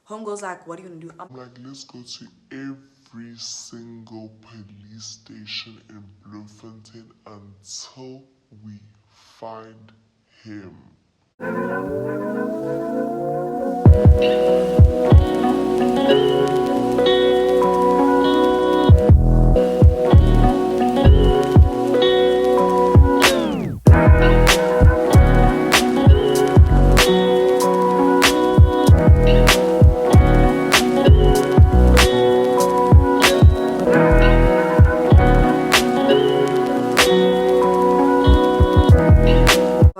Home goes like, what are you gonna do? I'm like, let's go to every single police station in Bloemfontein until we find him.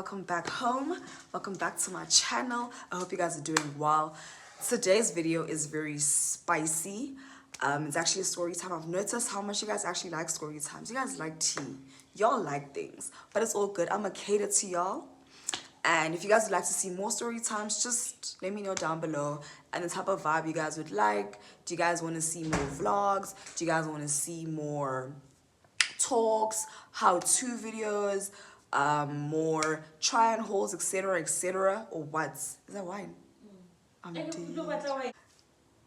welcome back home, welcome back to my channel. I hope you guys are doing well. Today's video is very spicy. It's actually a story time. I've noticed how much you guys actually like story times. You guys like tea, y'all like things, but it's all good. I'm gonna cater to y'all, and if you guys would like to see more story times, just let me know down below and the type of vibe you guys would like. Do you guys want to see more vlogs? Do you guys want to see more talks, how-to videos, more try and hauls, etc., or what? Is that wine? I'm dead.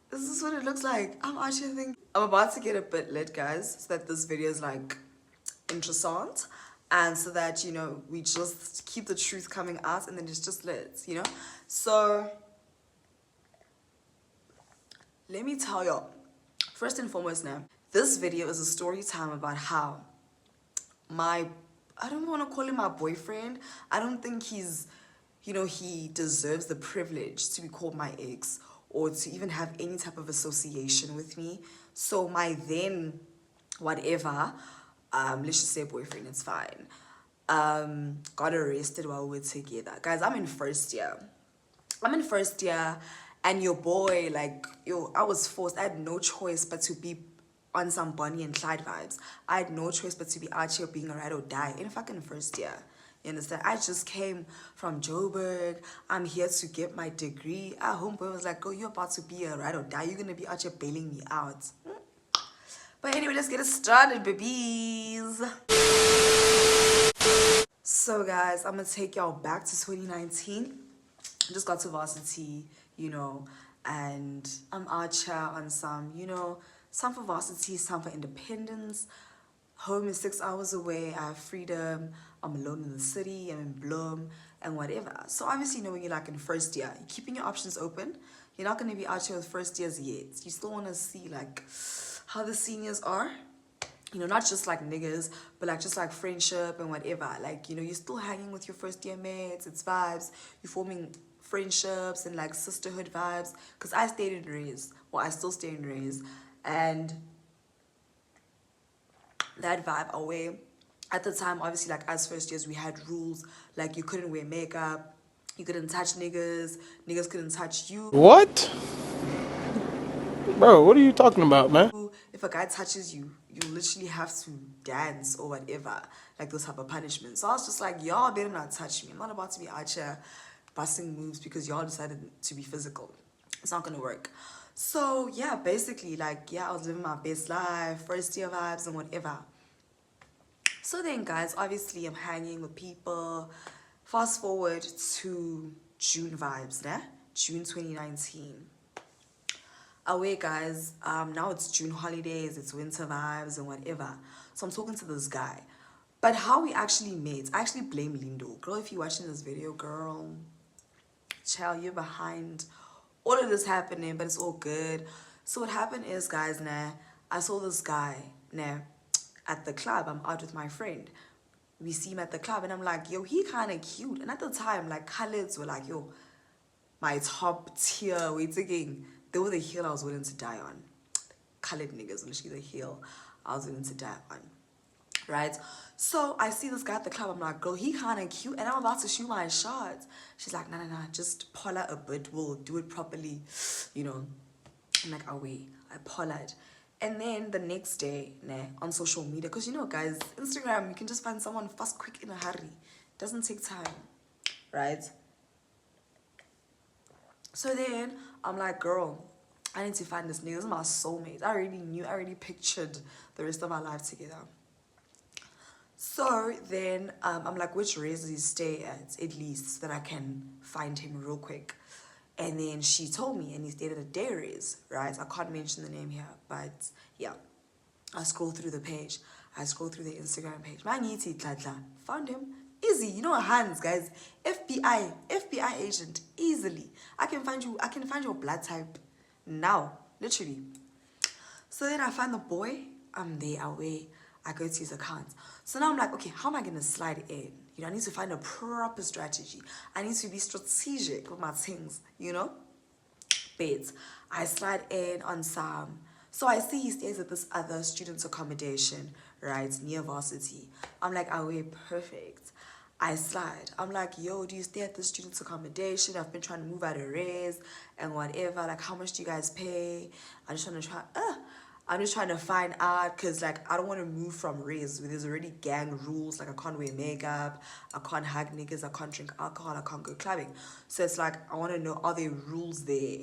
This is what it looks like. I'm actually thinking I'm about to get a bit lit, guys, so that this video is like interessant, and so that, you know, we just keep the truth coming out, and then it's just lit, you know. So let me tell y'all, first and foremost, now this video is a story time about how I don't want to call him my boyfriend. I don't think he's, you know, he deserves the privilege to be called my ex or to even have any type of association with me. So my then whatever, let's just say boyfriend, it's fine, got arrested while we were together. Guys, I'm in first year. And your boy, like, yo, I was forced. I had no choice but to be on some Bonnie and Clyde vibes. I had no choice but to be out here being a ride or die in fucking first year. You understand? I just came from Joburg. I'm here to get my degree. Our homeboy was like, oh, you're about to be a ride or die. You're going to be out here bailing me out. But anyway, let's get it started, babies. So, guys, I'm going to take y'all back to 2019. I just got to Varsity, you know, and I'm out here on some, you know, some for Varsity, some for independence. Home is 6 hours away. I have freedom. I'm alone in the city. I'm in Bloem and whatever. So obviously, you know, when you're like in first year, you're keeping your options open. You're not going to be out here with first years yet. You still want to see like how the seniors are. You know, not just like niggas, but like just like friendship and whatever. Like, you know, you're still hanging with your first year mates. It's vibes. You're forming friendships and like sisterhood vibes. Because I stayed in Rays. Well, I still stay in Rays. And that vibe away. At the time, obviously, like as first years, we had rules. Like you couldn't wear makeup. You couldn't touch niggas. Niggas couldn't touch you. What? Bro, what are you talking about, man? If a guy touches you, you literally have to dance or whatever, like those type of punishments. So I was just like, y'all better not touch me. I'm not about to be out here busting moves because y'all decided to be physical. It's not gonna work. So yeah, basically, like, yeah, I was living my best life, first year vibes and whatever. So then, guys, obviously I'm hanging with people. Fast forward to June vibes, né? June 2019. Away, guys, now it's June holidays, it's winter vibes and whatever. So I'm talking to this guy. But how we actually met, I actually blame Lindo. Girl, if you're watching this video, girl, child, you're behind all of this happening, but it's all good. So what happened is, guys, nah, I saw this guy, nah, at the club. I'm out with my friend. We see him at the club, and I'm like, yo, he kind of cute. And at the time, like, colors were like, yo, my top tier, wait again. They were the heel I was willing to die on. Colored niggas, literally the heel I was willing to die on. Right? So I see this guy at the club. I'm like, girl, he kind of cute. And I'm about to shoot my shot. She's like, nah, just polar a bit. We'll do it properly. You know, I'm like, oh, wait. I pollard. And then the next day, nah, on social media, because you know, guys, Instagram, you can just find someone fast, quick, in a hurry. It doesn't take time. Right? So then I'm like, girl, I need to find this nigga. This is my soulmate. I already pictured the rest of my life together. So then I'm like, which race does he stay at least, so that I can find him real quick. And then she told me, and he stayed at a dairies, right? I can't mention the name here, but yeah. I scroll through the page. I scroll through the Instagram page. Mangiti tlatla. Found him. Easy. You know hands, guys. FBI agent. Easily. I can find your blood type now. Literally. So then I find the boy. I'm there away. I go to his account. So now I'm like, okay, how am I gonna slide in? You know, I need to find a proper strategy. I need to be strategic with my things, you know? Beds. I slide in on some. So I see he stays at this other student's accommodation, right, near Varsity. I'm like, oh, wait, perfect. I slide. I'm like, yo, do you stay at the student's accommodation? I've been trying to move out of res and whatever. Like, how much do you guys pay? I'm just trying to find out because, like, I don't want to move from res where there's already gang rules. Like, I can't wear makeup, I can't hug niggas, I can't drink alcohol, I can't go clubbing. So it's like, I want to know, are there rules there?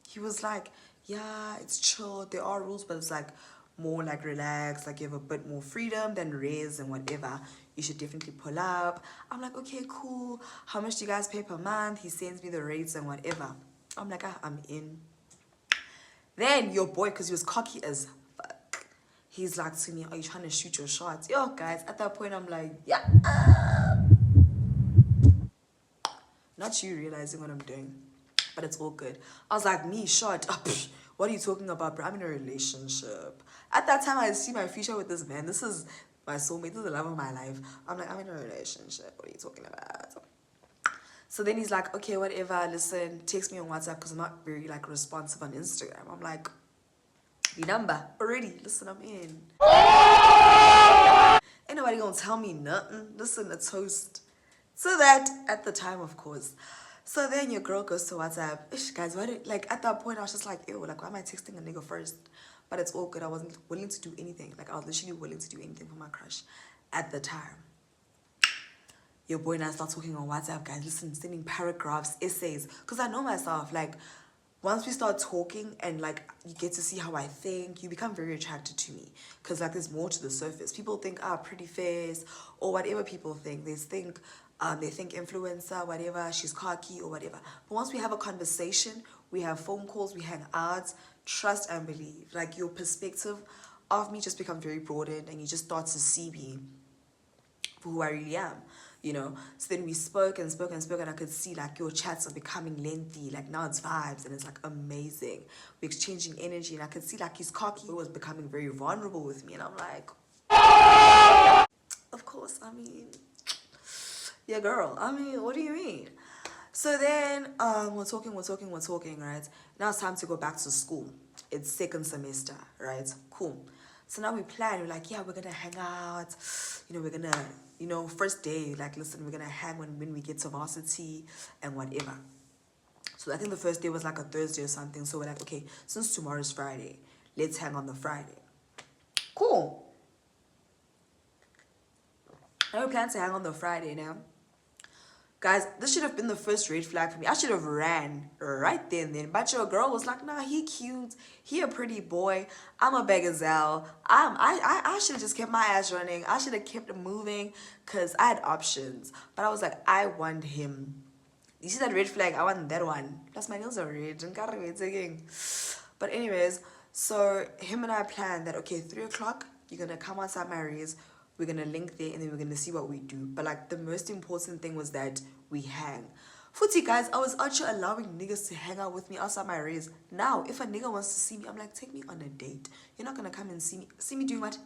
He was like, yeah, it's chill. There are rules, but it's like more like relaxed. Like you have a bit more freedom than res and whatever. You should definitely pull up. I'm like, okay, cool. How much do you guys pay per month? He sends me the rates and whatever. I'm like, I'm in. Then your boy, because he was cocky as fuck, he's like to me, are you trying to shoot your shots? Yo, guys, at that point, I'm like, yeah. Not you realizing what I'm doing, but it's all good. I was like, me, shut up. What are you talking about, bro? I'm in a relationship. At that time, I see my future with this man. This is my soulmate. This is the love of my life. I'm like, I'm in a relationship. What are you talking about? So then he's like, okay, whatever. Listen, text me on WhatsApp because I'm not very like responsive on Instagram. I'm like, the number already. Listen, I'm in. Ain't nobody gonna tell me nothing. Listen, a toast. So that at the time, of course. So then your girl goes to WhatsApp. Ish, guys, like at that point I was just like, ew, like why am I texting a nigga first? But it's all good. I wasn't willing to do anything. Like I was literally willing to do anything for my crush at the time. Your boy and I start talking on WhatsApp, guys. Listen, sending paragraphs, essays. Because I know myself, like, once we start talking and, like, you get to see how I think, you become very attracted to me. Because, like, there's more to the surface. People think, pretty face, or whatever people think. They think influencer, whatever, she's cocky or whatever. But once we have a conversation, we have phone calls, we hang out, trust and believe. Like, your perspective of me just becomes very broadened and you just start to see me for who I really am. You know, so then we spoke and I could see like your chats are becoming lengthy. Like now it's vibes and it's like amazing. We're exchanging energy and I could see like his cocky was becoming very vulnerable with me. And I'm like, of course, I mean, yeah, girl. I mean, what do you mean? So then we're talking, right? Now it's time to go back to school. It's second semester, right? Cool. So now we plan, we're like, yeah, we're gonna hang out. You know, we're gonna, first day, like, listen, we're gonna hang when we get to Varsity and whatever. So I think the first day was like a Thursday or something. So we're like, okay, since tomorrow's Friday, let's hang on the Friday. Cool. Now we plan to hang on the Friday now. Guys, this should have been the first red flag for me. I should have ran right then. But your girl was like, nah, he cute. He a pretty boy. I'm a begazelle. I should have just kept my ass running. I should have kept it moving because I had options. But I was like, I want him. You see that red flag? I want that one. Plus my nails are red. But anyways, so him and I planned that, okay, 3 o'clock, you're going to come outside my race. We're going to link there and then we're going to see what we do. But like the most important thing was that we hang. Footy guys, I was actually allowing niggas to hang out with me outside my race. Now, if a nigga wants to see me, I'm like, take me on a date. You're not going to come and see me. See me doing what?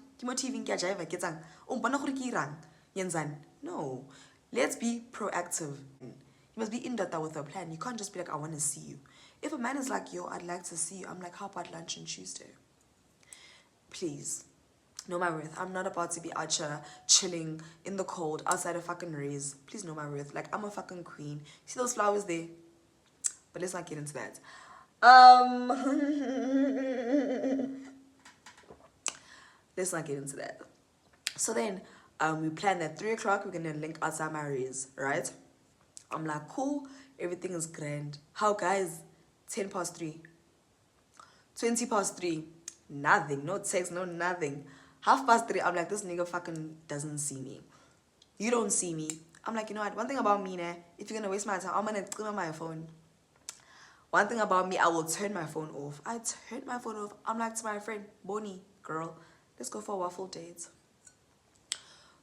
No. Let's be proactive. You must be in that with a plan. You can't just be like, I want to see you. If a man is like, yo, I'd like to see you, I'm like, how about lunch on Tuesday? Please. Know my worth. I'm not about to be out here chilling in the cold outside a fucking raise. Please know my worth. Like, I'm a fucking queen. See those flowers there? But let's not get into that. Let's not get into that. So then, we planned at 3 o'clock, we're gonna link outside my raise, right? I'm like, cool, everything is grand. How, guys? 10 past 3. 20 past 3. Nothing. No text, no nothing. 3:30, I'm like, this nigga fucking doesn't see me. You don't see me. I'm like, you know what? One thing about me, if you're gonna waste my time, I'm gonna clear my phone. One thing about me, I will turn my phone off. I turned my phone off. I'm like to my friend, Bonnie, girl, let's go for a waffle date.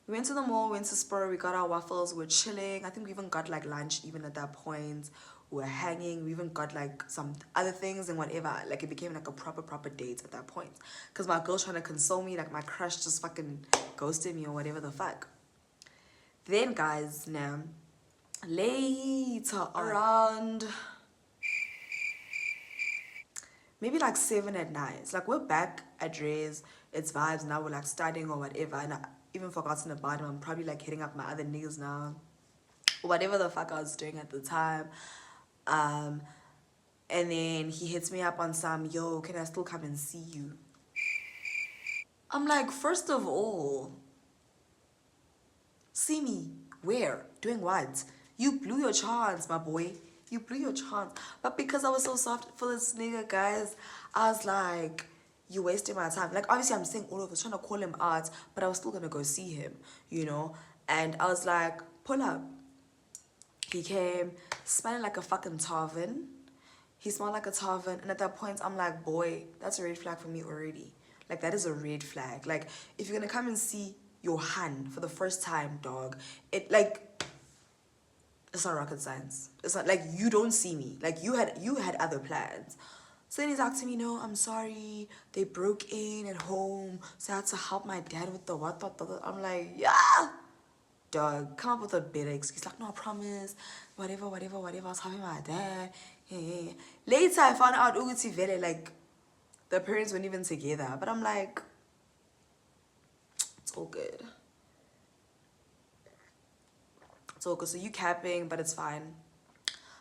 We went to the mall, went to Spur, we got our waffles, we are chilling. I think we even got like lunch even at that point. We were hanging, we even got like some other things and whatever. Like it became like a proper date at that point. Because my girl's trying to console me, like my crush just fucking ghosted me or whatever the fuck. Then guys, now, later around maybe like 7 at night. It's like we're back at Dre's. It's vibes now. We're like studying or whatever. And I even forgotten about him. I'm probably like hitting up my other niggas now. Whatever the fuck I was doing at the time. And then he hits me up on some, yo, can I still come and see you? I'm like, first of all, see me. Where? Doing what? You blew your chance, my boy. You blew your chance. But because I was so soft for this nigga, guys, I was like, you wasting my time. Like, obviously, I'm saying all of this, trying to call him out, but I was still going to go see him, you know? And I was like, pull up. He came, smelling like a fucking tavern. He smelled like a tavern. And at that point, I'm like, boy, that's a red flag for me already. Like, that is a red flag. Like, if you're going to come and see your hand for the first time, dog, it, like, it's not rocket science. It's not like you don't see me. Like you had other plans. So then he's like to me, no, I'm sorry. They broke in at home. So I had to help my dad with the what. I'm like, yeah. Dog, come up with a better excuse. Like, no, I promise. Whatever. I was helping my dad. Yeah. Later, I found out Uguti Vele, like, the parents weren't even together. But I'm like, it's all good. So you capping, but it's fine.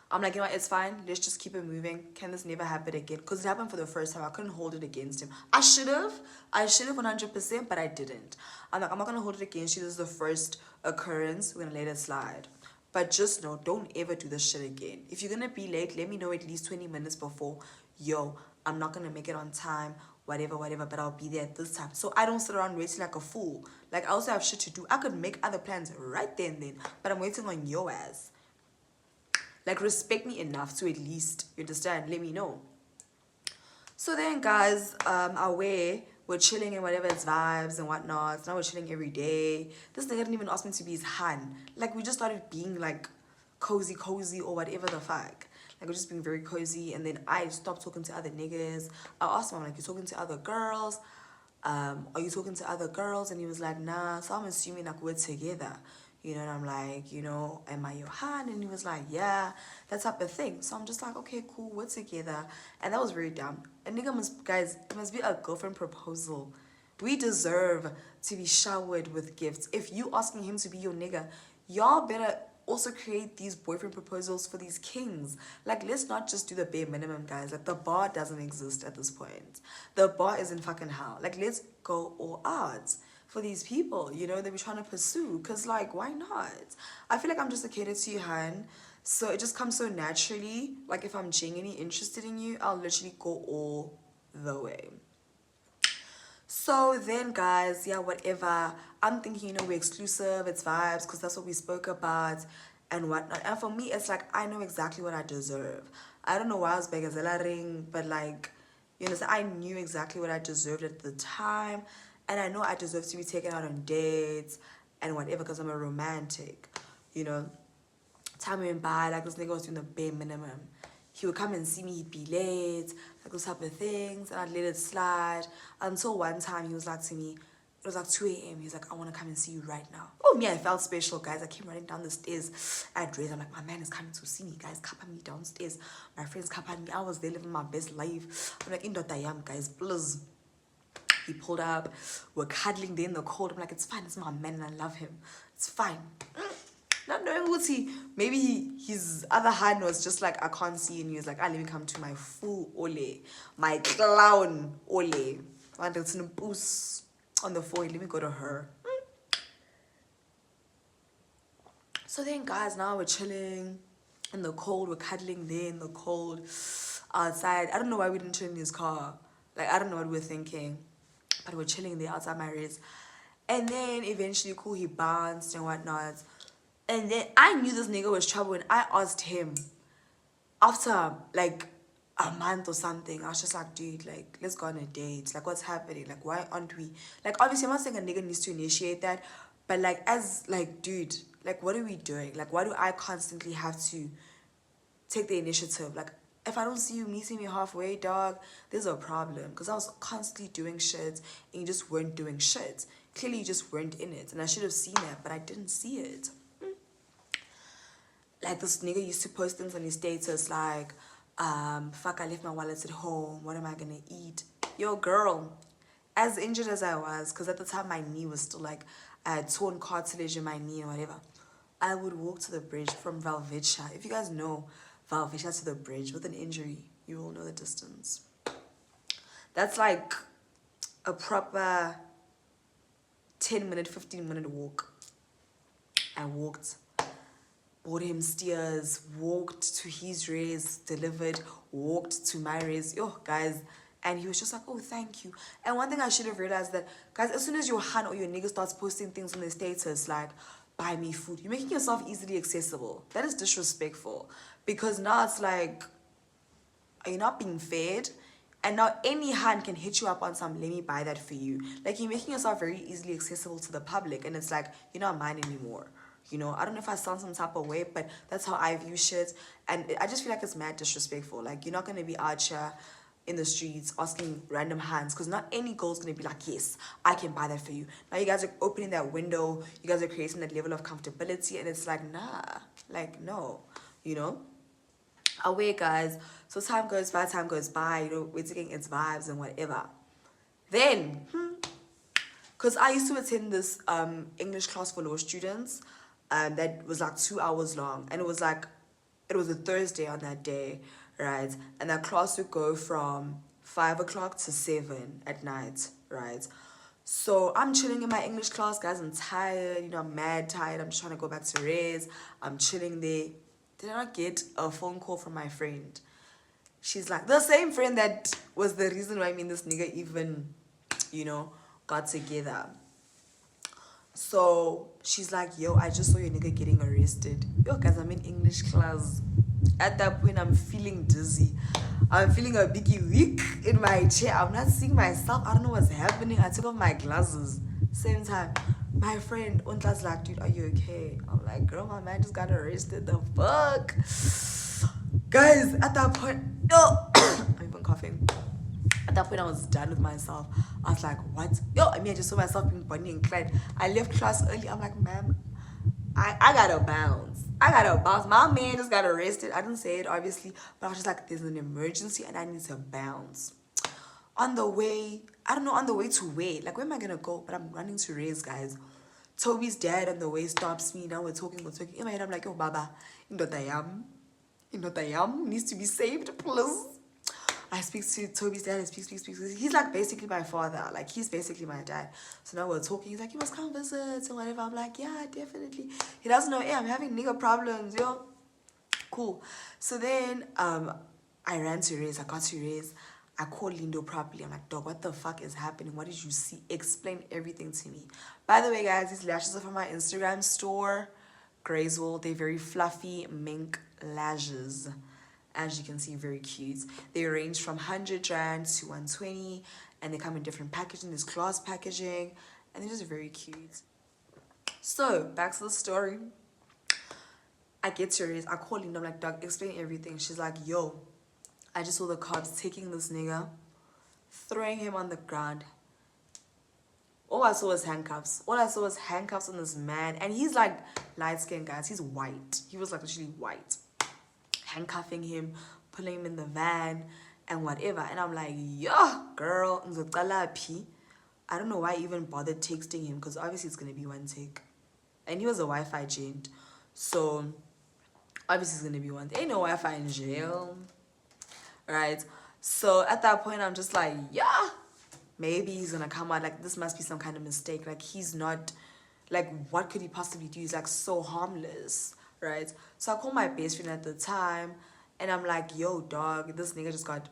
I'm like, you know what, it's fine. Let's just keep it moving. Can this never happen again? Because it happened for the first time. I couldn't hold it against him. I should have 100%, but I didn't. I'm like, I'm not going to hold it against you. This is the first occurrence. We're going to let it slide. But just know, don't ever do this shit again. If you're going to be late, let me know at least 20 minutes before. Yo, I'm not going to make it on time. Whatever, but I'll be there at this time. So I don't sit around waiting like a fool. Like, I also have shit to do. I could make other plans right there and then, but I'm waiting on your ass. Like, respect me enough to at least, you understand, let me know. So then, guys, we're chilling and whatever, it's vibes and whatnot. Now we're chilling every day. This nigga didn't even ask me to be his hand. Like, we just started being, like, cozy or whatever the fuck. Like, we're just being very cozy. And then I stopped talking to other niggas. I asked him, I'm like, you talking to other girls? Are you talking to other girls? And he was like, nah. So I'm assuming, like, we're together. You know, and I'm like, you know, am I your hand? And he was like, yeah, that type of thing. So I'm just like, okay, cool, we're together. And that was very dumb. A nigga guys, it must be a girlfriend proposal. We deserve to be showered with gifts. If you asking him to be your nigga, y'all better also create these boyfriend proposals for these kings. Like, let's not just do the bare minimum, guys. Like, the bar doesn't exist at this point. The bar is in fucking hell. Like, let's go all out for these people, you know, that we're trying to pursue. Because, like, why not? I feel like I'm just a cater to you, hun. So it just comes so naturally. Like, if I'm genuinely interested in you, I'll literally go all the way. So then, guys, yeah, whatever. I'm thinking, you know, we're exclusive, it's vibes, because that's what we spoke about and whatnot. And for me, it's like, I know exactly what I deserve. I don't know why I was begging, but like, you know, I knew exactly what I deserved at the time. And I know I deserve to be taken out on dates and whatever, because I'm a romantic, you know. Time went by, like, this nigga was doing the bare minimum. He would come and see me, he'd be late, like those type of things, and I'd let it slide. Until one time he was like to me, it was like 2 a.m. He's like, I want to come and see you right now. Oh, me, I felt special, guys. I came running down the stairs at Dre's. I'm like, my man is coming to see me, guys. Kappa me downstairs. My friends kappa me. I was there living my best life. I'm like, in the I am, guys, please. He pulled up. We're cuddling there in the cold. I'm like, it's fine. It's my man and I love him. It's fine. Not knowing what maybe his other hand was just like, I can't see. And he was like, let me come to my fool ole. My clown ole. And it's in a boost on the forehead. Let me go to her. So then, guys, now we're chilling in the cold. We're cuddling there in the cold outside. I don't know why we didn't chill in his car. Like, I don't know what we were thinking. But we're chilling there outside my race. And then eventually, cool, he bounced and whatnot. And then I knew this nigga was trouble when I asked him after, like, a month or something. I was just like, dude, like, let's go on a date. Like, what's happening? Like, why aren't we? Like, obviously, I'm not saying a nigga needs to initiate that, but like, as like, dude, like, what are we doing? Like, why do I constantly have to take the initiative? Like, if I don't see you meeting me halfway, dog, there's a problem. Because I was constantly doing shit and you just weren't doing shit. Clearly, you just weren't in it. And I should have seen that, but I didn't see it. Like, this nigga used to post things on his status like, fuck, I left my wallet at home. What am I gonna eat? Yo, girl, as injured as I was, because at the time my knee was still like, I had torn cartilage in my knee or whatever. I would walk to the bridge from Valvicha. If you guys know Valvicha to the bridge with an injury, you will know the distance. That's like a proper 10-minute, 15-minute walk. I walked, bought him steers, walked to his race, delivered, walked to my race. Yo, guys. And he was just like, oh, thank you. And one thing I should have realized that, guys, as soon as your hand or your nigga starts posting things on their status, like, buy me food, you're making yourself easily accessible. That is disrespectful. Because now it's like, are you not being fed? And now any hand can hit you up on some, let me buy that for you. Like, you're making yourself very easily accessible to the public. And it's like, you're not mine anymore. You know, I don't know if I sound some type of way, but that's how I view shit. And I just feel like it's mad disrespectful. Like, you're not going to be out here in the streets asking random hands, because not any girl's going to be like, yes, I can buy that for you. Now you guys are opening that window. You guys are creating that level of comfortability. And it's like, nah, like, no, you know? Away, guys. So time goes by, you know, we're taking its vibes and whatever. Then, because I used to attend this English class for law students that was like 2 hours long. And it was a Thursday on that day, right? And that class would go from 5 o'clock to 7 at night, right? So I'm chilling in my English class, guys. I'm tired, you know, I'm mad tired. I'm just trying to go back to res. I'm chilling there. Did I not get a phone call from my friend? She's like, the same friend that was the reason why me and this nigga even, you know, got together. So she's like, yo, I just saw your nigga getting arrested. Yo, guys, I'm in English class. At that point, I'm feeling dizzy. I'm feeling a biggie weak in my chair. I'm not seeing myself. I don't know what's happening. I took off my glasses. Same time, my friend Untla's like, dude, are you okay? I'm like, girl, my man just got arrested. The fuck? Guys, at that point, yo, I'm even coughing. At that point, I was done with myself. I was like, what? Yo, I mean, I just saw myself being Bonnie and Clyde. I left class early. I'm like, ma'am, I gotta bounce. I gotta bounce. My man just got arrested. I didn't say it, obviously, but I was just like, there's an emergency and I need to bounce. On the way, I don't know, on the way to where? Like, where am I gonna go? But I'm running to raise, guys. Toby's dad on the way stops me. Now we're talking. In my head, I'm like, yo, Baba, Indotayam needs to be saved, please. I speak to Toby's dad and speak. He's like basically my father. Like, he's basically my dad. So now we're talking. He's like, you must come visit and whatever. I'm like, yeah, definitely. He doesn't know, hey, I'm having nigga problems, yo. Cool. So then I ran to Ray's. I got to Ray's. I called Lindo properly. I'm like, dog, what the fuck is happening? What did you see? Explain everything to me. By the way, guys, these lashes are from my Instagram store, Grayswell. They're very fluffy mink lashes. As you can see, very cute. They range from 100 rand to 120, and they come in different packaging. There's glass packaging, and they're just very cute. So back to the story. I get to Ray's. I call Linda. I'm like, dog, explain everything. She's like, yo, I just saw the cops taking this nigga, throwing him on the ground. All I saw was handcuffs. All I saw was handcuffs on this man. And he's like light-skinned, guys. He's white. He was like literally white. Handcuffing him, pulling him in the van, and whatever. And I'm like, yo, girl, I don't know why I even bothered texting him, because obviously it's going to be one take. And he was a Wi-Fi gent. So, obviously it's going to be one take. Ain't no Wi-Fi in jail. Right? So, at that point, I'm just like, yeah, maybe he's going to come out. Like, this must be some kind of mistake. Like, he's not, like, what could he possibly do? He's, like, so harmless. Right? So I called my best friend at the time, and I'm like, yo, dog, this nigga just got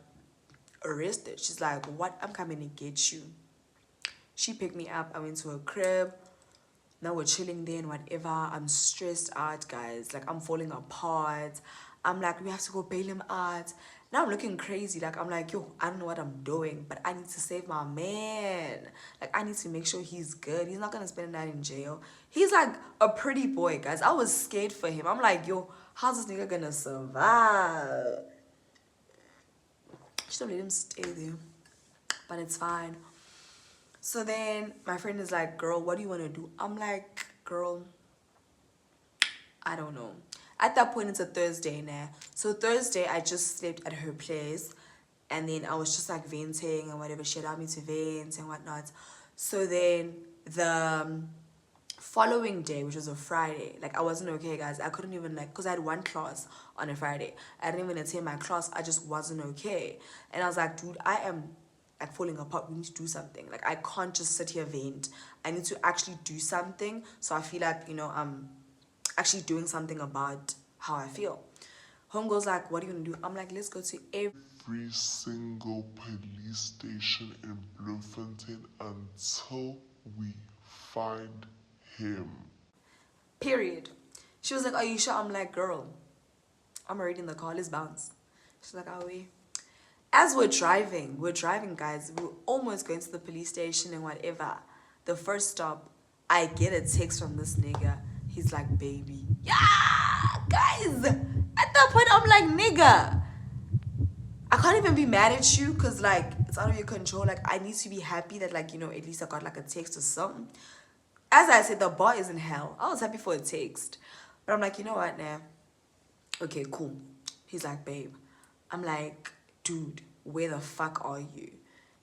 arrested. She's like, what? I'm coming to get you. She picked me up. I went to her crib. Now we're chilling there and whatever. I'm stressed out, guys. Like, I'm falling apart. I'm like, we have to go bail him out. Now I'm looking crazy. Like, I'm like, yo, I don't know what I'm doing, but I need to save my man. Like, I need to make sure he's good. He's not gonna spend a night in jail. He's like a pretty boy, guys. I was scared for him. I'm like, yo, how's this nigga gonna survive? Just don't let him stay there. But it's fine. So then my friend is like, girl, what do you want to do? I'm like, girl, I don't know. At that point, it's a Thursday now. So Thursday, I just slept at her place. And then I was just like venting and whatever. She allowed me to vent and whatnot. So then the following day, which was a Friday, like I wasn't okay, guys. I couldn't even like, because I had one class on a Friday. I didn't even attend my class. I just wasn't okay. And I was like, dude, I am like falling apart. We need to do something. Like, I can't just sit here vent. I need to actually do something. So I feel like, you know, I'm actually doing something about how I feel. Home goes like, what are you gonna do? I'm like, let's go to every single police station in Bloemfontein until we find him. period. She was like, are you sure? I'm like, girl, I'm already in the car. Let's bounce. She's like, are we? As we're driving, guys. We're almost going to the police station and whatever. The first stop, I get a text from this nigga. He's like, baby. Yeah, guys. At that point, I'm like, nigga, I can't even be mad at you because, like, it's out of your control. Like, I need to be happy that, like, you know, at least I got, like, a text or something. As I said, the bar is in hell. I was happy for a text. But I'm like, you know what, nah. Okay, cool. He's like, babe. I'm like, dude, where the fuck are you?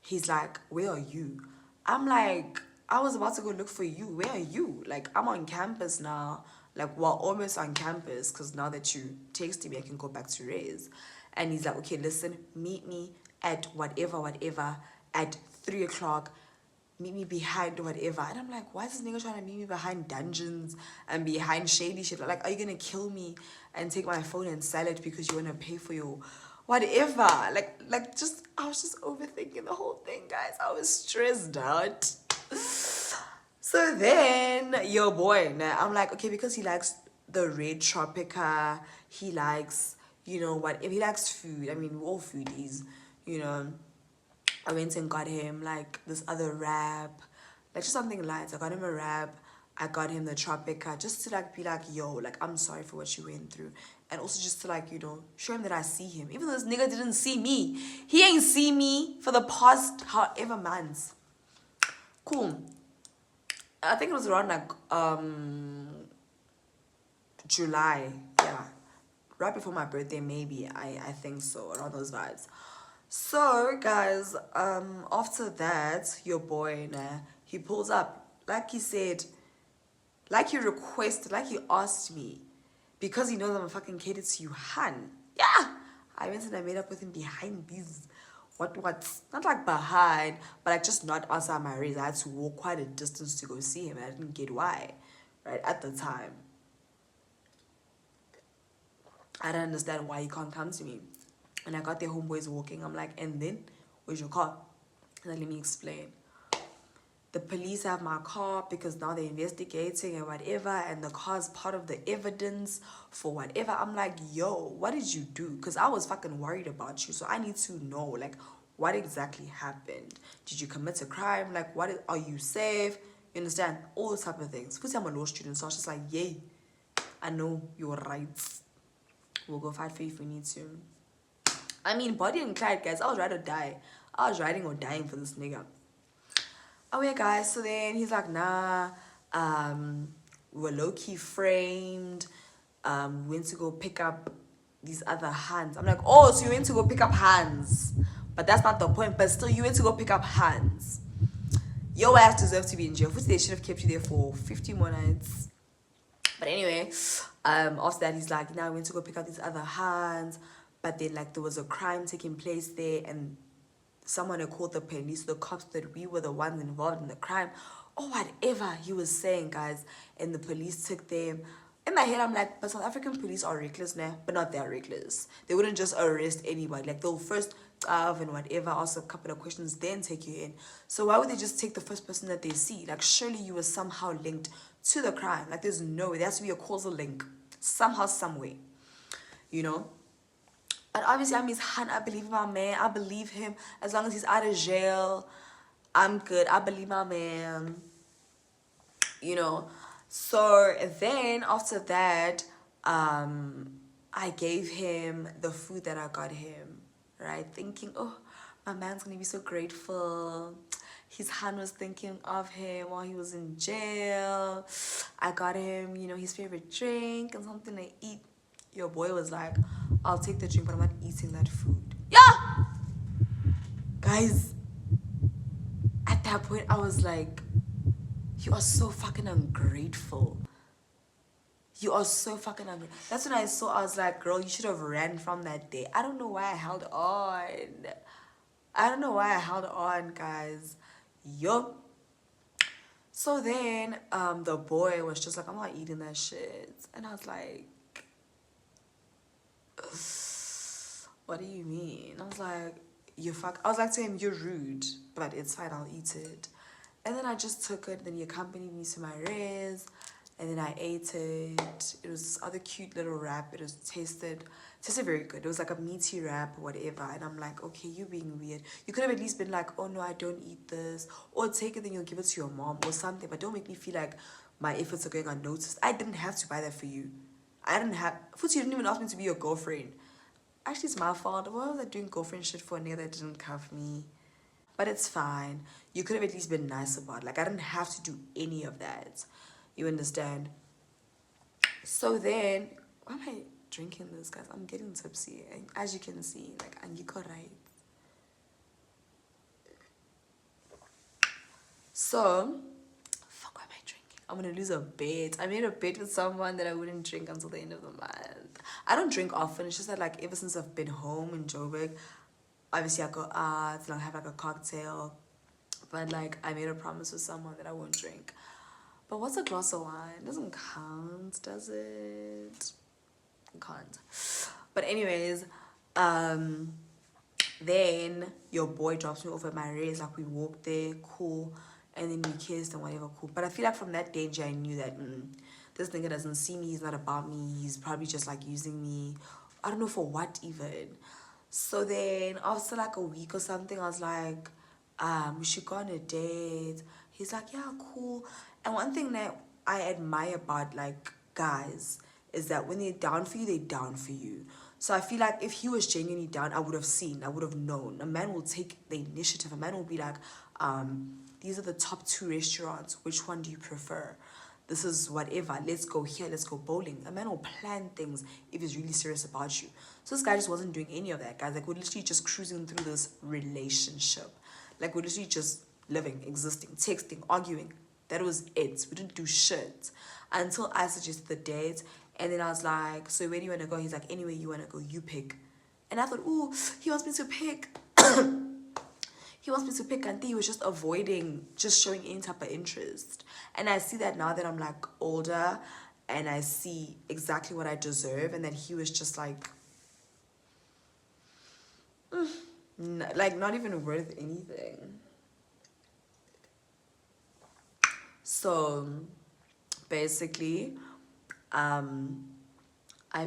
He's like, where are you? I'm like, I was about to go look for you. Where are you? Like, I'm on campus now. Like, well, almost on campus, because now that you texted me, I can go back to Ray's. And he's like, okay, listen, meet me at whatever, at 3 o'clock. Meet me behind whatever. And I'm like, why is this nigga trying to meet me behind dungeons and behind shady shit? Like, are you gonna kill me and take my phone and sell it because you wanna pay for your whatever? Like just, I was just overthinking the whole thing, guys. I was stressed out. So then your boy, I'm like, okay, because he likes the red Tropica, he likes, you know what, if he likes food, I mean, we're all foodies, you know. I went and got him like this other wrap, like just something light. I got him a wrap. I got him the Tropica just to like be like, yo, like I'm sorry for what you went through. And also just to like, you know, show him that I see him. Even though this nigga didn't see me. He ain't see me for the past however months. Cool. I think it was around like July. Yeah. Right before my birthday, maybe. I think so. Around those vibes. So guys, after that, your boy, he pulls up. Like he said, like he requested, like he asked me. Because he knows I'm a fucking catered to you, hun. Yeah. I went and I made up with him behind these, what, not like behind, but like just not outside my race. I had to walk quite a distance to go see him and I didn't get why, right, at the time. I don't understand why he can't come to me. And I got their homeboys walking. I'm like, and then, where's your car? And then let me explain. The police have my car because now they're investigating and whatever. And the car's part of the evidence for whatever. I'm like, yo, what did you do? Because I was fucking worried about you. So I need to know, like, what exactly happened? Did you commit a crime? Like, are you safe? You understand? All those type of things. Because I'm a law student. So I was just like, yay, I know your rights. We'll go fight for you if we need to. I mean, Body and Clyde, guys. I was ride or die. I was riding or dying for this nigga. Oh yeah, guys. So then he's like, nah. We were low-key framed. We went to go pick up these other hands. I'm like, oh, so you went to go pick up hands. But that's not the point. But still, you went to go pick up hands. Your ass deserves to be in jail. Which they should have kept you there for 50 more nights. But anyway, after that, he's like, nah, I went to go pick up these other hands. But then, like, there was a crime taking place there, and someone had called the police, the cops, that we were the ones involved in the crime, or whatever he was saying, guys. And the police took them. In my head, I'm like, but South African police are reckless now, but not that reckless. They wouldn't just arrest anybody. Like, they'll first and whatever, ask a couple of questions, then take you in. So why would they just take the first person that they see? Like, surely you were somehow linked to the crime. Like, there's no way. There has to be a causal link somehow, some way, you know. And obviously, I'm his hun. I believe my man. I believe him. As long as he's out of jail, I'm good. I believe my man. You know. So then after that, I gave him the food that I got him, right? Thinking, oh, my man's gonna be so grateful. His hun was thinking of him while he was in jail. I got him, his favorite drink and something to eat. Your boy was like, I'll take the drink, but I'm not eating that food. Yeah! Guys, at that point, I was like, you are so fucking ungrateful. You are so fucking ungrateful. That's when I saw, I was like, girl, you should have ran from that day. I don't know why I held on. I don't know why I held on, guys. Yup. So then, the boy was just like, I'm not eating that shit. And I was like, what do you mean? I was like, I was like to him, you're rude, but it's fine, I'll eat it. And then I just took it, then he accompanied me to my res, and then I ate it. It was this other cute little wrap. It tasted very good. It was like a meaty wrap or whatever. And I'm like, okay, you being weird. You could have at least been like, oh no, I don't eat this. Or take it, then you'll give it to your mom or something. But don't make me feel like my efforts are going unnoticed. I didn't have to buy that for you. Futi, you didn't even ask me to be your girlfriend. Actually, it's my fault. What was I doing girlfriend shit for a nigga that didn't cuff me? But it's fine. You could have at least been nice about it. Like, I didn't have to do any of that. You understand? So then, why am I drinking this, guys? I'm getting tipsy. And as you can see, like, Angiko right. So, fuck, why am I drinking? I'm gonna lose a bet. I made a bet with someone that I wouldn't drink until the end of the month. I don't drink often. It's just that, like, ever since I've been home in Joburg, obviously I go out and I'll have, like, a cocktail. But, like, I made a promise with someone that I won't drink. But what's a glass of wine? It doesn't count, does it? It can't. But anyways, then your boy drops me off at my race. Like, we walked there, cool. And then we kissed and whatever, cool. But I feel like from that danger, I knew that this nigga doesn't see me. He's not about me. He's probably just, like, using me. I don't know for what even. So then after, like, a week or something, I was like, we should go on a date. He's like, yeah, cool. And one thing that I admire about, like, guys is that when they're down for you, they're down for you. So I feel like if he was genuinely down, I would have seen, I would have known. A man will take the initiative. A man will be like, these are the top 2 restaurants. Which one do you prefer? This is whatever. Let's go here. Let's go bowling. A man will plan things if he's really serious about you. So this guy just wasn't doing any of that, guys. Like, we're literally just cruising through this relationship. Like, we're literally just living, existing, texting, arguing. That was it. We didn't do shit until I suggested the date. And then I was like, so where do you want to go? He's like, anywhere you want to go, you pick. And I thought, ooh, he wants me to pick. He wants me to pick. And he was just avoiding just showing any type of interest. And I see that now that I'm, like, older. And I see exactly what I deserve. And that he was just like, like, not even worth anything. So basically, I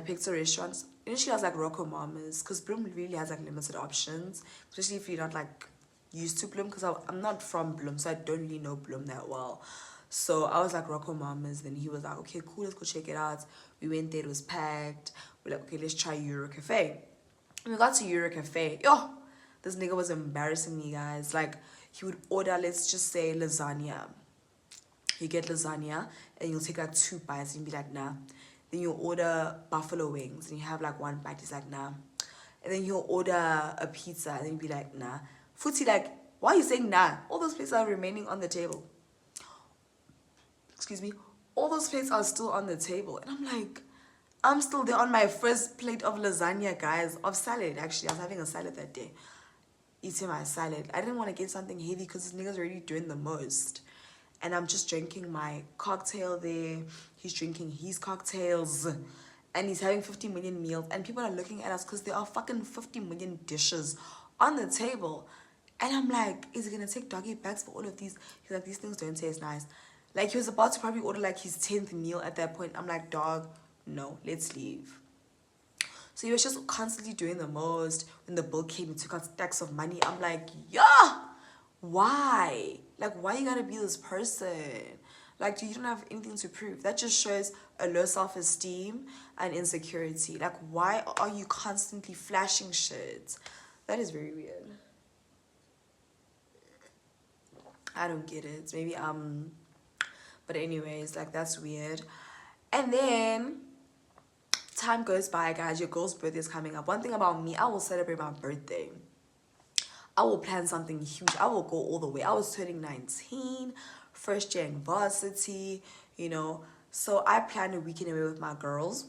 picked a restaurant. Initially I was like Rocco Mama's, because Bloom really has, like, limited options, especially if you're not, like, used to Bloom, because I'm not from Bloom, so I don't really know Bloom that well. So I was like Rocco Mama's. Then he was like, okay, cool, let's go check it out. We went there, it was packed. We're like, okay, let's try Euro Cafe. And we got to Euro Cafe. Yo, this nigga was embarrassing me, guys. Like, he would order, let's just say, lasagna. You get lasagna and you'll take, like, 2 bites and you'll be like, nah. Then you'll order buffalo wings and you have, like, 1 bite. He's like, nah. And then you'll order a pizza and then you'll be like, nah. Footy, like, why are you saying nah? All those plates are remaining on the table. Excuse me. All those plates are still on the table. And I'm like, I'm still there on my first plate of lasagna, guys. Of salad, actually. I was having a salad that day. Eating my salad. I didn't want to get something heavy because this nigga's already doing the most. And I'm just drinking my cocktail there. He's drinking his cocktails. And he's having 50 million meals. And people are looking at us because there are fucking 50 million dishes on the table. And I'm like, is he going to take doggy bags for all of these? He's like, these things don't taste nice. Like, he was about to probably order, like, his 10th meal at that point. I'm like, dog, no, let's leave. So he was just constantly doing the most. When the bill came, he took out stacks of money. I'm like, yeah, why? Like, why you gotta be this person? Like, you don't have anything to prove. That just shows a low self-esteem and insecurity. Like, why are you constantly flashing shit? That is very weird. I don't get it. Maybe but anyways, like, that's weird. And then time goes by, guys. Your girl's birthday is coming up. One thing about me, I will celebrate my birthday. I will plan something huge. I will go all the way. I was turning 19, first year in varsity, you know. So I planned a weekend away with my girls.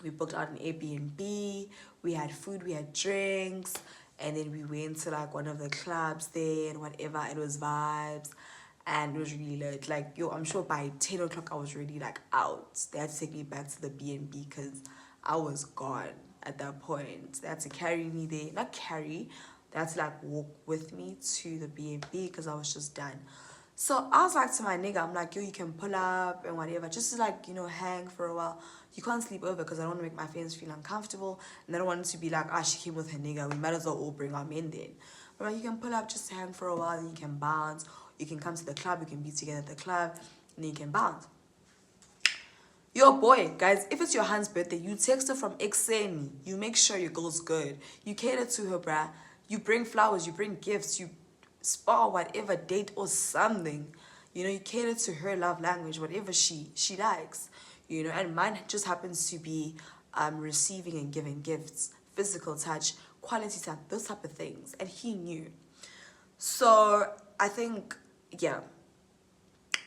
We booked out an Airbnb. We had food, we had drinks. And then we went to like one of the clubs there and whatever. It was vibes. And it was really late. Like, yo, I'm sure by 10 o'clock I was already like out. They had to take me back to the B&B because I was gone at that point. They had to carry me there. Not carry. They had to like walk with me to the B&B because I was just done. So I was like to my nigga, I'm like, yo, you can pull up and whatever. Just to like, you know, hang for a while. You can't sleep over because I don't want to make my friends feel uncomfortable. And I don't want it to be like, ah, she came with her nigga. We might as well all bring our men then. But like, you can pull up just to hang for a while. Then you can bounce. You can come to the club. You can be together at the club. And then you can bounce. Yo, boy, guys, if it's your Han's birthday, you text her from Xeni. You make sure your girl's good. You cater to her, bruh. You bring flowers. You bring gifts. You spa, whatever, date or something. You know, you cater to her love language, whatever she likes. You know, and mine just happens to be receiving and giving gifts, physical touch, quality time, those type of things. And he knew. So I think, yeah.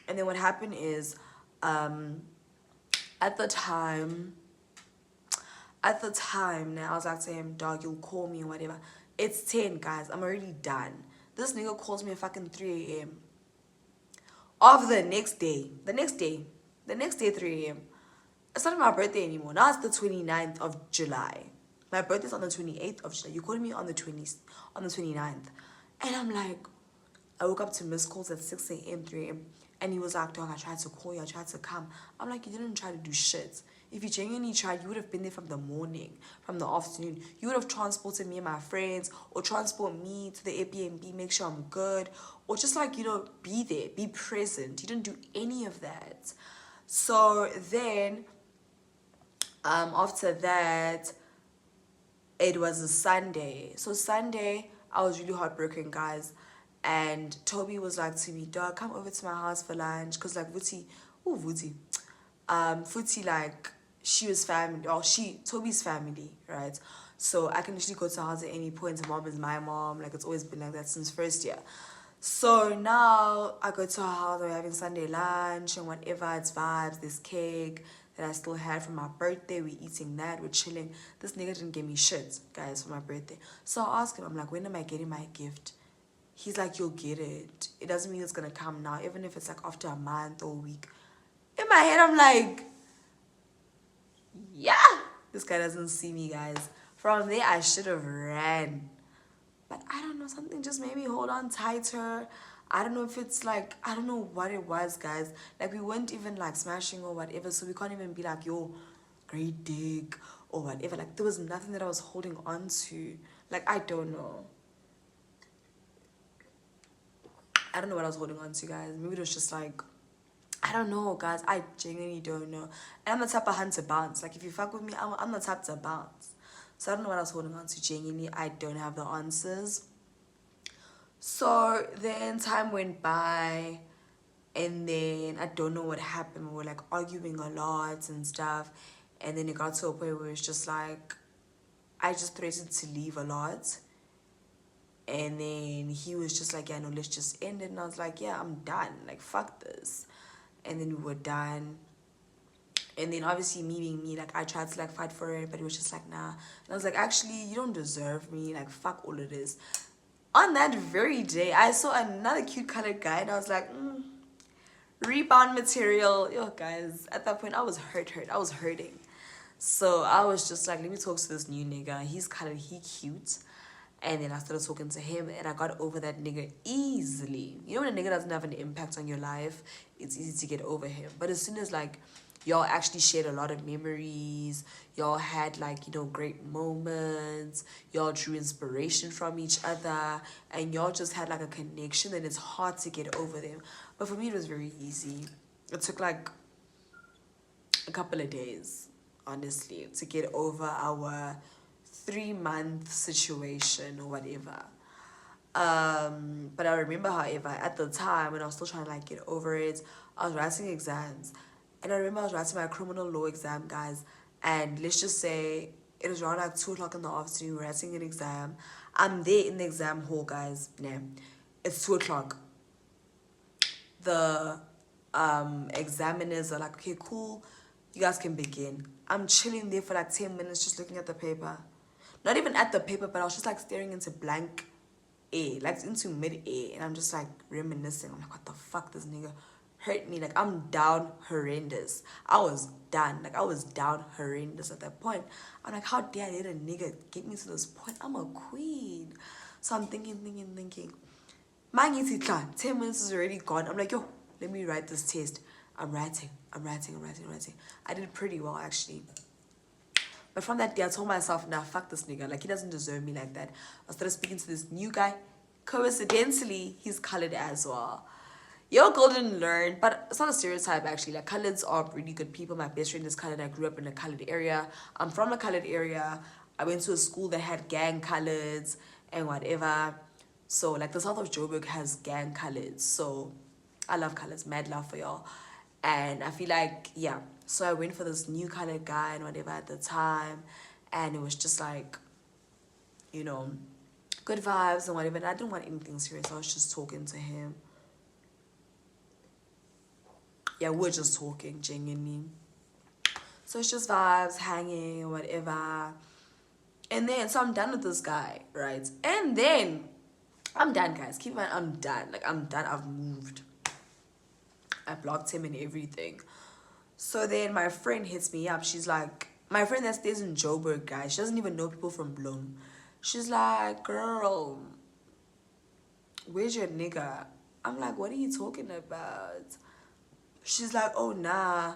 And then what happened is, at the time, now I was like to him, dog, you'll call me or whatever. It's 10, guys. I'm already done. This nigga calls me at fucking 3 a.m. Of the next day, 3 a.m. It's not my birthday anymore. Now it's the 29th of July. My birthday's on the 28th of July. You called me on the 29th. And I'm like, I woke up to missed calls at 6 a.m., 3 a.m. And he was like, dog, I tried to call you, I tried to come. I'm like, you didn't try to do shit. If you genuinely tried, you would have been there from the morning, from the afternoon. You would have transported me and my friends, or transport me to the Airbnb, make sure I'm good, or just like, you know, be there, be present. You didn't do any of that. So then, after that, it was a Sunday. So Sunday, I was really heartbroken, guys. And Toby was like to me, dog, come over to my house for lunch. Because like Futi, like, she was family, or Toby's family, right? So I can literally go to her house at any point. Her mom is my mom. Like, it's always been like that since first year. So now I go to her house, we're having Sunday lunch and whatever, it's vibes, this cake that I still had from my birthday, we're eating that, we're chilling. This nigga didn't give me shit, guys, for my birthday. So I asked him, I'm like, when am I getting my gift? He's like, you'll get it. It doesn't mean it's gonna come now, even if it's like after a month or a week. In my head, I'm like, yeah, this guy doesn't see me, guys. From there, I should have ran. But I don't know, something just made me hold on tighter. I don't know if it's like, I don't know what it was, guys. Like, we weren't even like smashing or whatever, so we can't even be like, yo, great dig or whatever. Like, there was nothing that I was holding on to. Like, I don't know. I don't know what I was holding on to, guys. Maybe it was just like, I don't know, guys. I genuinely don't know. And I'm the type of hand to bounce. Like, if you fuck with me, I'm the type to bounce. So I don't know what I was holding on to. Genuinely, I don't have the answers. So then time went by. And then I don't know what happened. We were like arguing a lot and stuff. And then it got to a point where it's just like, I just threatened to leave a lot. And then he was just like, yeah, no, let's just end it. And I was like, yeah, I'm done. Like, fuck this. And then we were done. And then obviously me being me, like, I tried to like fight for it, but it was just like, nah. And I was like, actually, you don't deserve me. Like, fuck all of this. On that very day, I saw another cute colored guy, and I was like, rebound material. Yo, guys, at that point, I was hurt. I was hurting. So I was just like, let me talk to this new nigga. He's colored, he cute. And then I started talking to him, and I got over that nigga easily. You know when a nigga doesn't have an impact on your life, it's easy to get over him. But as soon as, like, y'all actually shared a lot of memories. Y'all had like, you know, great moments. Y'all drew inspiration from each other, and y'all just had like a connection, and it's hard to get over them. But for me, it was very easy. It took like a couple of days, honestly, to get over our 3-month situation or whatever. But I remember, however, at the time when I was still trying to like get over it, I was writing exams. And I remember I was writing my criminal law exam, guys. And let's just say it was around like 2 o'clock in the afternoon, writing an exam. I'm there in the exam hall, guys. Nah, it's 2 o'clock. The examiners are like, okay, cool, you guys can begin. I'm chilling there for like 10 minutes just looking at the paper. Not even at the paper, but I was just like staring into blank air, like into mid-air, and I'm just like reminiscing. I'm like, what the fuck, this nigga hurt me. Like, I'm down horrendous. I was done. Like, I was down horrendous at that point. I'm like, how dare I let a nigga get me to this point? I'm a queen. So I'm thinking. My 10 minutes is already gone. I'm like, yo, let me write this test. I'm writing. I did pretty well, actually. But from that day, I told myself, nah, fuck this nigga. Like, he doesn't deserve me like that. I started speaking to this new guy. Coincidentally, he's colored as well. Your girl didn't learn, but it's not a stereotype, actually. Like, coloreds are really good people. My best friend is colored. I grew up in a colored area. I'm from a colored area. I went to a school that had gang coloreds and whatever. So, like, the south of Joburg has gang coloreds. So, I love colors. Mad love for y'all. And I feel like, yeah. So, I went for this new colored guy and whatever at the time. And it was just like, you know, good vibes and whatever. And I didn't want anything serious. I was just talking to him. Yeah, we're just talking, genuinely. So it's just vibes, hanging, whatever. And then, so I'm done with this guy, right? And then, I'm done, guys. Keep in mind, I'm done. Like, I'm done. I've moved. I blocked him and everything. So then my friend hits me up. She's like, my friend that stays in Joburg, guys. She doesn't even know people from Bloem. She's like, girl, where's your nigga? I'm like, what are you talking about? She's like, oh, nah,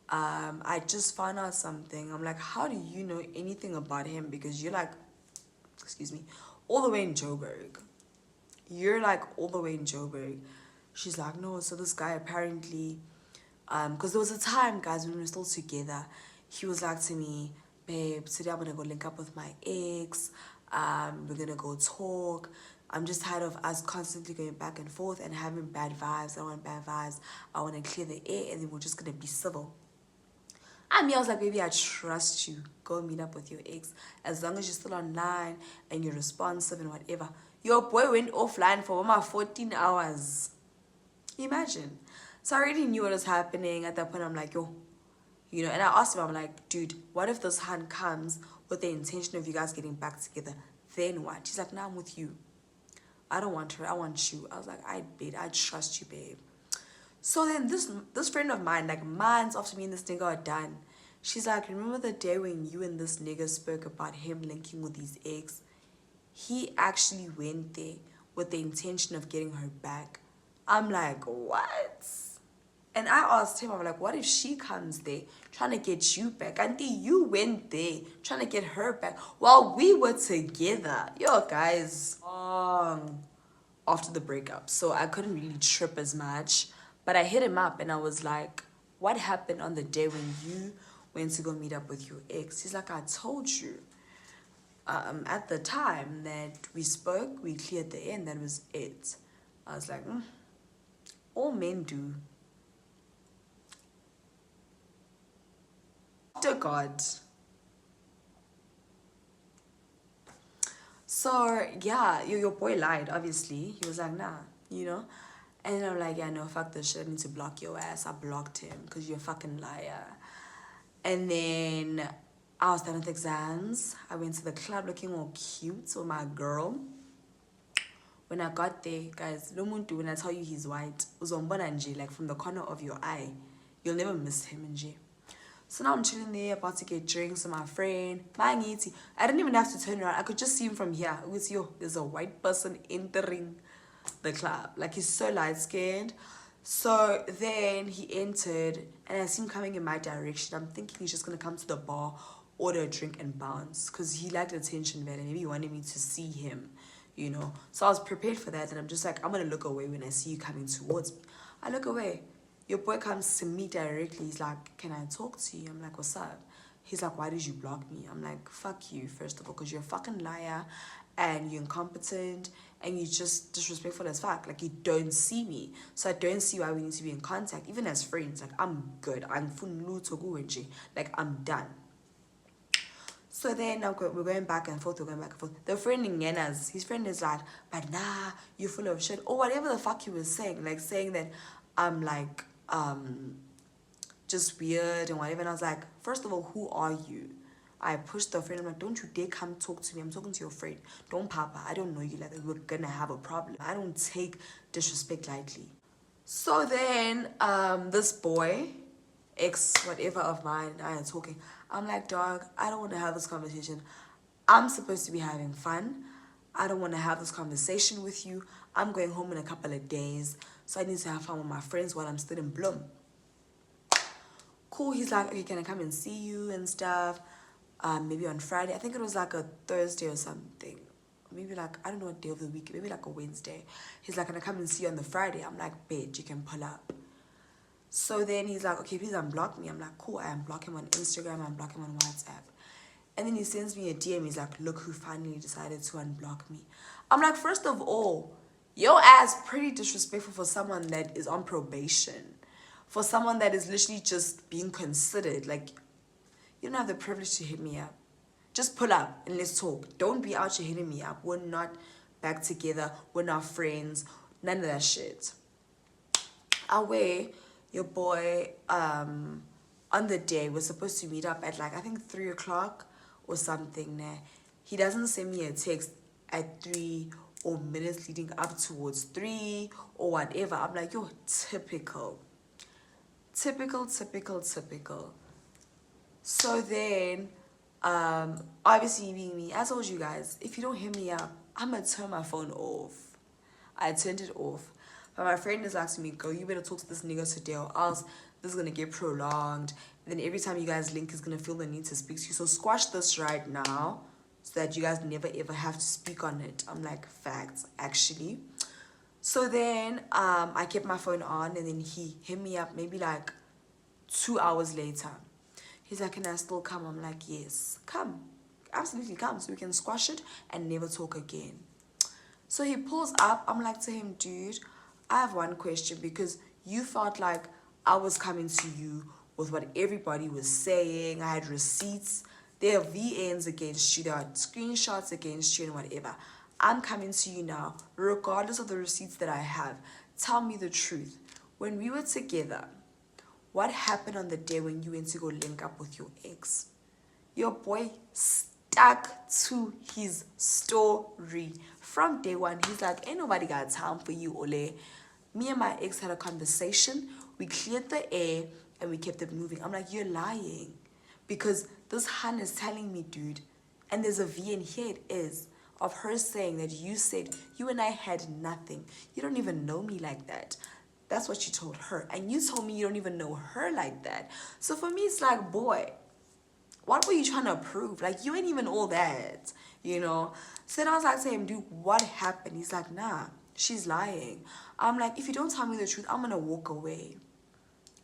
I just found out something. I'm like, how do you know anything about him? Because you're like, excuse me, all the way in Joburg. You're like all the way in Joburg. She's like, no, so this guy apparently, because there was a time, guys, when we were still together, he was like to me, babe, today I'm going to go link up with my ex. We're going to go talk. I'm just tired of us constantly going back and forth and having bad vibes. I don't want bad vibes. I want to clear the air, and then we're just going to be civil. I was like, baby, I trust you. Go meet up with your ex. As long as you're still online and you're responsive and whatever. Your boy went offline for almost 14 hours. Imagine. So I already knew what was happening. At that point, I'm like, yo. You know, and I asked him, I'm like, dude, what if this hand comes with the intention of you guys getting back together? Then what? She's like, nah, I'm with you. I don't want her. I want you. I was like, I trust you, babe. So then this friend of mine, like months after me and this nigga are done, she's like, remember the day when you and this nigga spoke about him linking with his ex? He actually went there with the intention of getting her back. I'm like, what? And I asked him, I'm like, what if she comes there trying to get you back? Auntie, you went there trying to get her back while we were together. Yo, guys, after the breakup. So I couldn't really trip as much. But I hit him up and I was like, what happened on the day when you went to go meet up with your ex? He's like, I told you. At the time that we spoke, we cleared the air and that was it. I was like, all men do. Dear God. So, yeah, your boy lied, obviously. He was like, nah, you know? And then I'm like, yeah, no, fuck this shit. I need to block your ass. I blocked him because you're a fucking liar. And then I was done with exams. I went to the club looking all cute with my girl. When I got there, guys, no muntu, when I tell you he's white, uzombona nje, like from the corner of your eye. You'll never miss him nje. So now I'm chilling there, about to get drinks with my friend. I didn't even have to turn around. I could just see him from here. It was, yo, there's a white person entering the club. Like, he's so light-skinned. So then he entered, and I see him coming in my direction. I'm thinking he's just gonna come to the bar, order a drink, and bounce, because he liked attention better. Maybe he wanted me to see him, you know. So I was prepared for that, and I'm just like, I'm gonna look away when I see you coming towards me. I look away. Your boy comes to me directly. He's like, "Can I talk to you?" I'm like, "What's up?" He's like, "Why did you block me?" I'm like, "Fuck you, first of all, because you're a fucking liar and you're incompetent and you're just disrespectful as fuck. Like, you don't see me. So I don't see why we need to be in contact, even as friends. Like, I'm good. Like, I'm done." So then we're going back and forth, The friend in Yena's, his friend is like, "But nah, you're full of shit." Or whatever the fuck he was saying. Like, saying that I'm like, just weird and whatever. And I was like, first of all, who are you? I pushed the friend. I'm like, "Don't you dare come talk to me. I'm talking to your friend. Don't papa. I don't know you like that. We're gonna have a problem. I don't take disrespect lightly." So then, this boy, ex whatever of mine, and I are talking. I'm like, "Dog, I don't want to have this conversation. I'm supposed to be having fun. I don't want to have this conversation with you. I'm going home in a couple of days, so I need to have fun with my friends while I'm still in Bloom." Cool. He's like, "Okay, can I come and see you and stuff? Maybe on Friday." I think it was like a Thursday or something. Maybe like, I don't know what day of the week. Maybe like a Wednesday. He's like, "Can I come and see you on the Friday?" I'm like, "Bet, you can pull up." So then he's like, "Okay, please unblock me." I'm like, "Cool." I unblock him on Instagram. I unblock him on WhatsApp. And then he sends me a DM. He's like, "Look who finally decided to unblock me." I'm like, first of all, your ass pretty disrespectful for someone that is on probation. For someone that is literally just being considered. Like, you don't have the privilege to hit me up. Just pull up and let's talk. Don't be out here hitting me up. We're not back together. We're not friends. None of that shit. Away, your boy, on the day, we're supposed to meet up at like, I think 3 o'clock or something. Nah. He doesn't send me a text at 3 or minutes leading up towards 3 or whatever. I'm like, "Yo, typical. Typical. So then, obviously being me, I told you guys, if you don't hit me up, I'm gonna turn my phone off. I turned it off. But my friend is asking me, "Go, you better talk to this nigga today or else this is gonna get prolonged. And then every time you guys link, is gonna feel the need to speak to you. So squash this right now so that you guys never ever have to speak on it." I'm like, "Facts, actually." So then I kept my phone on, and then he hit me up maybe like 2 hours later. He's like, "Can I still come?" I'm like, "Yes, come. Absolutely come, so we can squash it and never talk again." So he pulls up. I'm like to him, "Dude, I have one question, because you felt like I was coming to you with what everybody was saying. I had receipts. There are VNs against you. There are screenshots against you and whatever. I'm coming to you now, regardless of the receipts that I have. Tell me the truth. When we were together, what happened on the day when you went to go link up with your ex?" Your boy stuck to his story. From day one, he's like, "Ain't nobody got time for you, Ole. Me and my ex had a conversation. We cleared the air and we kept it moving." I'm like, "You're lying. Because this hun is telling me, dude, and there's a V, and here it is, of her saying that you said you and I had nothing. You don't even know me like that." That's what you told her. And you told me you don't even know her like that. So for me, it's like, boy, what were you trying to prove? Like, you ain't even all that, you know? So then I was like to him, "Dude, what happened?" He's like, "Nah, she's lying." I'm like, "If you don't tell me the truth, I'm gonna walk away.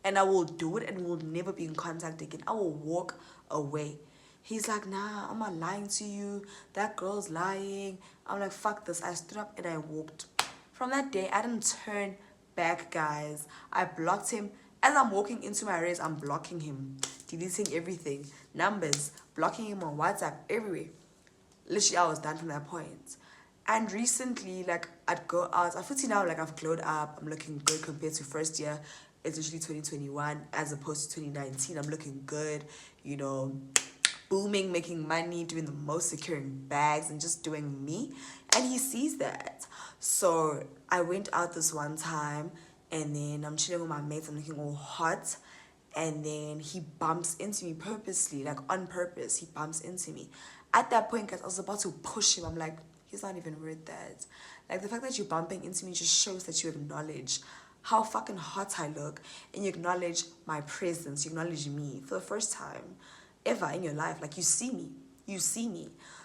And I will do it, and we'll never be in contact again. I will walk away." He's like, "Nah, I'm not lying to you. That girl's lying." I'm like, "Fuck this." I stood up and I walked. From that day, I didn't turn back, guys. I blocked him. As I'm walking into my race, I'm blocking him, deleting everything, numbers, blocking him on WhatsApp, everywhere. Literally, I was done from that point. And recently, like, I'd go out. I feel now, like, I've glowed up. I'm looking good compared to first year. It's usually 2021 as opposed to 2019. I'm looking good, you know, booming, making money, doing the most, securing bags, and just doing me. And he sees that. So I went out this one time, and then I'm chilling with my mates. I'm looking all hot. And then he bumps into me purposely, like on purpose. He bumps into me. At that point, guys, I was about to push him. I'm like, he's not even worth that. Like, the fact that you're bumping into me just shows that you acknowledge how fucking hot I look, and you acknowledge my presence, you acknowledge me for the first time ever in your life. Like, you see me.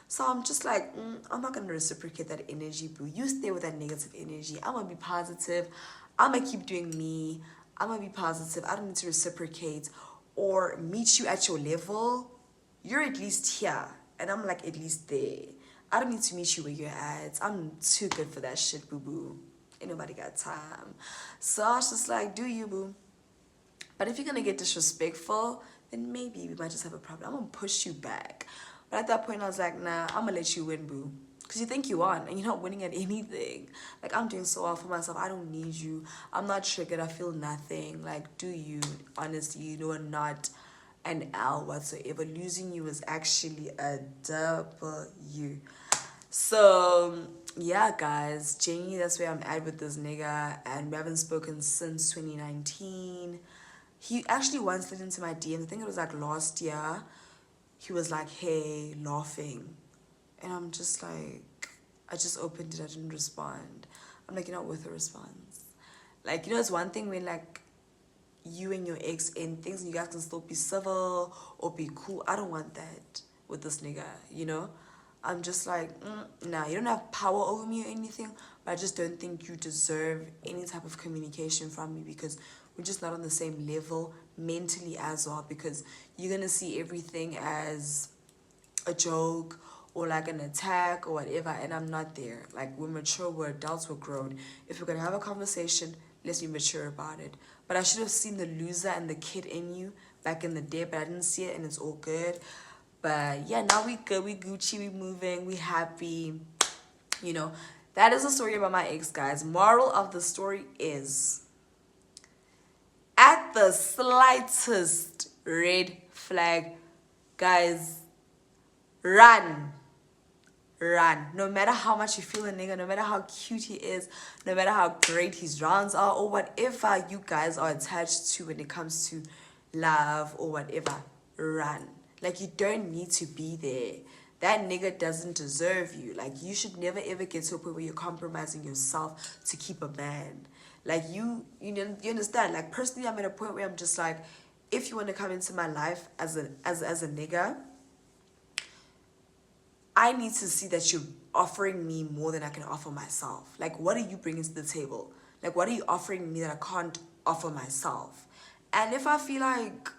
So I'm just like, I'm not gonna reciprocate that energy, boo. You stay with that negative energy. I'm gonna be positive. I'm gonna keep doing me. I'm gonna be positive. I don't need to reciprocate or meet you at your level. You're at least here, and I'm like at least there. I don't need to meet you where you're at. I'm too good for that shit, boo boo. Ain't nobody got time. So I was just like, do you, boo? But if you're gonna get disrespectful, then maybe we might just have a problem. I'm gonna push you back. But at that point, I was like, nah, I'm gonna let you win, boo. Because you think you won, and you're not winning at anything. Like, I'm doing so well for myself. I don't need you. I'm not triggered. I feel nothing. Like, do you? Honestly, you are not an L whatsoever. Losing you is actually a W. So, yeah, guys. Genuinely, that's where I'm at with this nigga. And we haven't spoken since 2019. He actually once slid into my DM. I think it was like last year. He was like, hey, laughing. And I'm just like, I just opened it. I didn't respond. I'm like, you're not worth a response. Like, it's one thing when like you and your ex end things and you guys can still be civil or be cool. I don't want that with this nigga. I'm just like, nah, you don't have power over me or anything, but I just don't think you deserve any type of communication from me because we're just not on the same level mentally as well, because you're gonna see everything as a joke or like an attack or whatever, and I'm not there. Like, we're mature, we're adults, we're grown. If we're gonna have a conversation, let's be mature about it. But I should have seen the loser and the kid in you back in the day, but I didn't see it, and it's all good. But yeah, now we good, we Gucci, we moving, we happy. That is the story about my ex, guys. Moral of the story is, at the slightest red flag, guys, run. No matter how much you feel a nigga, no matter how cute he is, no matter how great his rounds are, or whatever you guys are attached to when it comes to love or whatever, run. Like, you don't need to be there. That nigga doesn't deserve you. Like, you should never ever get to a point where you're compromising yourself to keep a man. Like, you understand? Like, personally, I'm at a point where I'm just like, if you want to come into my life as a nigga, I need to see that you're offering me more than I can offer myself. Like, what are you bringing to the table? Like, what are you offering me that I can't offer myself? And if I feel like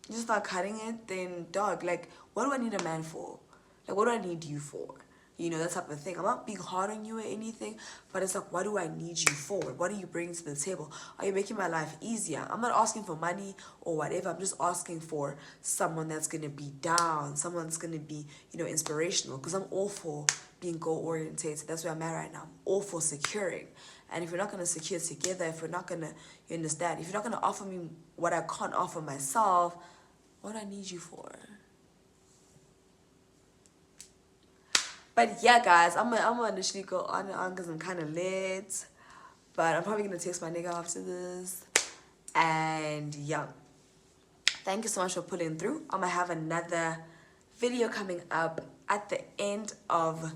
you're just not cutting it, then dog, like, what do I need a man for? Like, what do I need you for? That type of thing. I'm not being hard on you or anything, but it's like, what do I need you for? What are you bringing to the table? Are you making my life easier? I'm not asking for money or whatever. I'm just asking for someone that's going to be down, someone that's going to be, inspirational, because I'm all for being goal-orientated. That's where I'm at right now. I'm all for securing. And if we're not going to secure together, if we're not going to, you understand, if you're not going to offer me what I can't offer myself, what do I need you for? But yeah, guys, I'm gonna initially go on and on because I'm kind of lit. But I'm probably gonna text my nigga after this. And yeah, thank you so much for pulling through. I'm gonna have another video coming up at the end of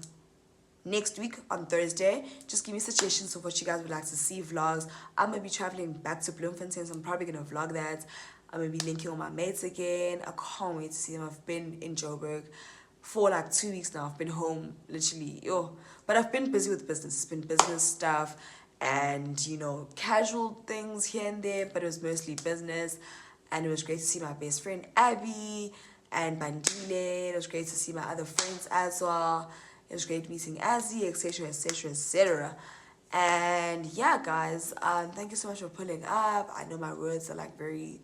next week on Thursday. Just give me suggestions of what you guys would like to see, vlogs. I'm gonna be traveling back to Bloemfontein, so I'm probably gonna vlog that. I'm gonna be linking all my mates again. I can't wait to see them. I've been in Joburg for like 2 weeks now. I've been home literally, but I've been busy with business. It's been business stuff and casual things here and there, but it was mostly business. And it was great to see my best friend Abby and Bandile. It was great to see my other friends as well. It was great meeting Azzy, etc, etc, etc. And yeah, guys, thank you so much for pulling up. I know my words are like very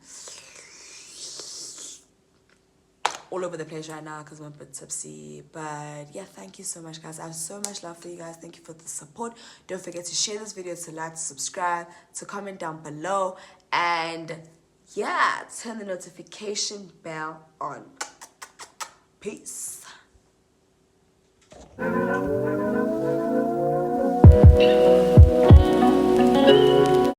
all over the place right now because I'm a bit tipsy, but yeah, thank you so much, guys. I have so much love for you guys. Thank you for the support. Don't forget to share this video, to like, to subscribe, to comment down below, and yeah, turn the notification bell on. Peace.